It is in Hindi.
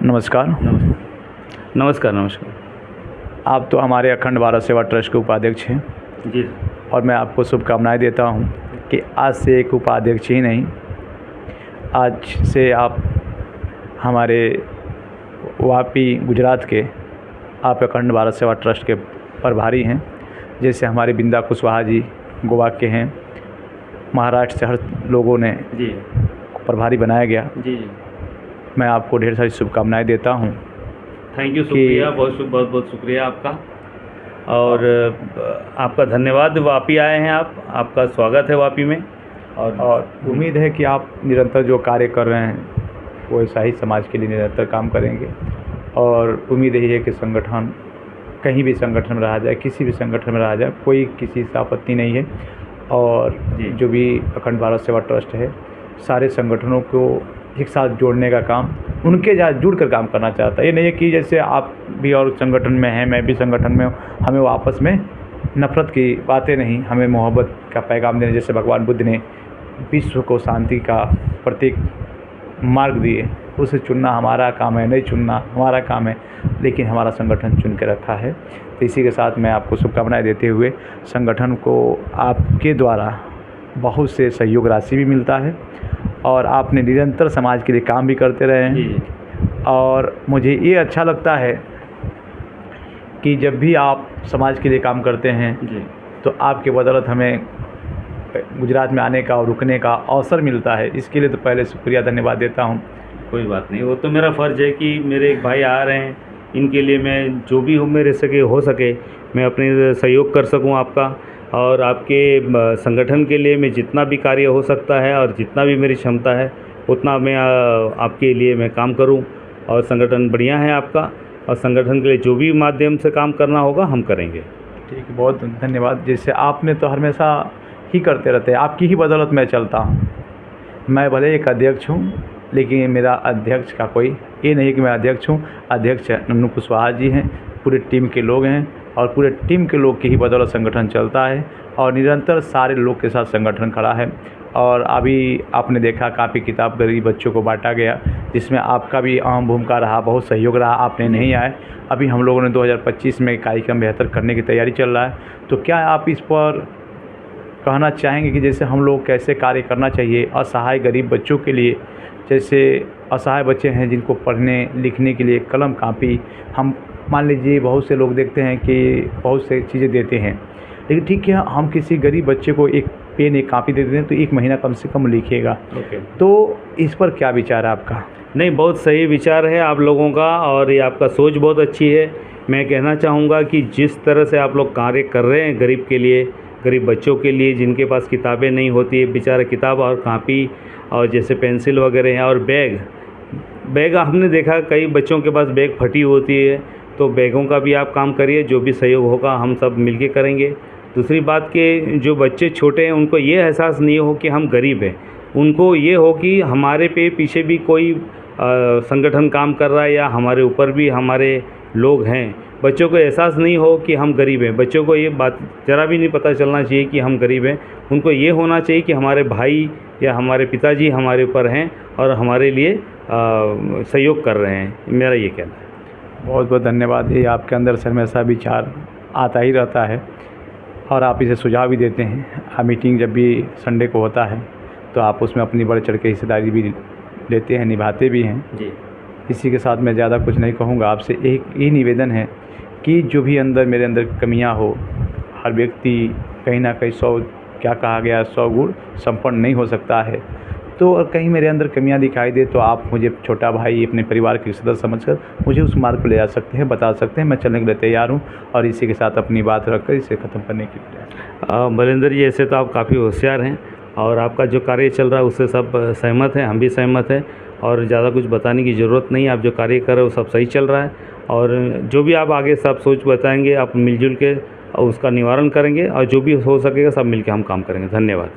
नमस्कार। नमस्कार। नमस्कार। आप तो हमारे अखंड भारत सेवा ट्रस्ट के उपाध्यक्ष हैं जी। और मैं आपको शुभकामनाएं देता हूं कि आज से एक उपाध्यक्ष ही नहीं, आज से आप हमारे वापी गुजरात के आप अखंड भारत सेवा ट्रस्ट के प्रभारी हैं। जैसे हमारे बिंदा कुशवाहा जी गोवा के हैं, महाराष्ट्र से हर लोगों ने जी प्रभारी बनाया गया। जी। मैं आपको ढेर सारी शुभकामनाएं देता हूं। थैंक यू, शुक्रिया, बहुत बहुत शुक्रिया आपका। और आपका धन्यवाद। वापी आए हैं आप, आपका स्वागत है वापी में। और उम्मीद है कि आप निरंतर जो कार्य कर रहे हैं वो ऐसा ही समाज के लिए निरंतर काम करेंगे। और उम्मीद यही है कि संगठन कहीं भी संगठन में रहा जाए, किसी भी संगठन में रहा जाए, कोई किसी से आपत्ति नहीं है। और जो भी अखंड भारत सेवा ट्रस्ट है, सारे संगठनों को एक साथ जोड़ने का काम, उनके साथ जुड़ कर काम करना चाहता है। ये नहीं है कि जैसे आप भी और संगठन में हैं, मैं भी संगठन में हूँ, हमें वो आपस में नफ़रत की बातें नहीं, हमें मोहब्बत का पैगाम देने। जैसे भगवान बुद्ध ने विश्व को शांति का प्रतीक मार्ग दिए, उसे चुनना हमारा काम है, नहीं चुनना हमारा काम है, लेकिन हमारा संगठन चुन के रखा है। तो इसी के साथ मैं आपको शुभकामनाएं देते हुए, संगठन को आपके द्वारा बहुत से सहयोग राशि भी मिलता है और आपने निरंतर समाज के लिए काम भी करते रहे हैं। और मुझे ये अच्छा लगता है कि जब भी आप समाज के लिए काम करते हैं तो आपके बदौलत हमें गुजरात में आने का और रुकने का अवसर मिलता है। इसके लिए तो पहले शुक्रिया धन्यवाद देता हूँ। कोई बात नहीं, वो तो मेरा फ़र्ज़ है कि मेरे एक भाई आ रहे हैं, इनके लिए मैं जो भी हो मेरे से हो सके मैं अपने सहयोग कर सकूं आपका, और आपके संगठन के लिए मैं जितना भी कार्य हो सकता है और जितना भी मेरी क्षमता है उतना मैं आपके लिए मैं काम करूं। और संगठन बढ़िया है आपका, और संगठन के लिए जो भी माध्यम से काम करना होगा हम करेंगे। ठीक है, बहुत धन्यवाद। जैसे आपने तो हमेशा ही करते रहते हैं, आपकी ही बदौलत मैं चलता हूँ। मैं भले एक अध्यक्ष हूँ, लेकिन मेरा अध्यक्ष का कोई ये नहीं कि मैं अध्यक्ष हूँ। अध्यक्ष नन्नू कुशवाहा जी हैं, पूरे टीम के लोग हैं, और पूरे टीम के लोग की ही बदौलत संगठन चलता है और निरंतर सारे लोग के साथ संगठन खड़ा है। और अभी आपने देखा काफ़ी किताब गरीब बच्चों को बांटा गया, जिसमें आपका भी अहम भूमिका रहा, बहुत सहयोग रहा। आपने नहीं आए, अभी हम लोगों ने 2025 में कार्यक्रम बेहतर करने की तैयारी चल रहा है। तो क्या आप इस पर कहना चाहेंगे कि जैसे हम लोग कैसे कार्य करना चाहिए असहाय गरीब बच्चों के लिए? जैसे असहाय बच्चे हैं जिनको पढ़ने लिखने के लिए कलम कापी, हम मान लीजिए बहुत से लोग देखते हैं कि बहुत से चीज़ें देते हैं, लेकिन ठीक है हम किसी गरीब बच्चे को एक पेन एक कापी दे देते हैं तो एक महीना कम से कम लिखेगा। तो इस पर क्या विचार है आपका? नहीं, बहुत सही विचार है आप लोगों का, और ये आपका सोच बहुत अच्छी है। मैं कहना चाहूँगा कि जिस तरह से आप लोग कार्य कर रहे हैं गरीब के लिए, गरीब बच्चों के लिए जिनके पास किताबें नहीं होती है, बेचारा किताब और कापी और जैसे पेंसिल वगैरह हैं, और बैग हमने देखा कई बच्चों के पास बैग फटी होती है, तो बैगों का भी आप काम करिए। जो भी सहयोग होगा हम सब मिलके करेंगे। दूसरी बात कि जो बच्चे छोटे हैं उनको ये एहसास नहीं हो कि हम गरीब हैं, उनको ये हो कि हमारे पीछे भी कोई संगठन काम कर रहा है या हमारे ऊपर भी हमारे लोग हैं। बच्चों को एहसास नहीं हो कि हम गरीब हैं, बच्चों को ये बात ज़रा भी नहीं पता चलना चाहिए कि हम गरीब हैं। उनको ये होना चाहिए कि हमारे भाई या हमारे पिताजी हमारे ऊपर हैं और हमारे लिए सहयोग कर रहे हैं। मेरा ये कहना है। बहुत बहुत धन्यवाद। ये आपके अंदर से हमेशा विचार आता ही रहता है और आप इसे सुझाव भी देते हैं। मीटिंग जब भी संडे को होता है तो आप उसमें अपनी बढ़ चढ़ के हिस्सेदारी भी लेते हैं, निभाते भी हैं जी। इसी के साथ मैं ज़्यादा कुछ नहीं कहूँगा। आपसे एक ही निवेदन है कि जो भी मेरे अंदर कमियां हो, हर व्यक्ति कहीं ना कहीं 100 क्या कहा गया 100 गुण संपन्न नहीं हो सकता है। तो और कहीं मेरे अंदर कमियां दिखाई दे तो आप मुझे छोटा भाई, अपने परिवार के सदस्य समझकर मुझे उस मार्ग पर ले जा सकते हैं, बता सकते हैं। मैं चलने के लिए तैयार हूँ और इसी के साथ अपनी बात रखकर इसे ख़त्म करने के लिए। बलिंदर जी, ऐसे तो आप काफ़ी होशियार हैं और आपका जो कार्य चल रहा है उससे सब सहमत हैं, हम भी सहमत हैं, और ज़्यादा कुछ बताने की ज़रूरत नहीं। आप जो कार्य कर रहे हो सब सही चल रहा है, और जो भी आप आगे सब सोच बताएंगे आप मिलजुल के उसका निवारण करेंगे, और जो भी हो सकेगा सब मिलकर हम काम करेंगे। धन्यवाद।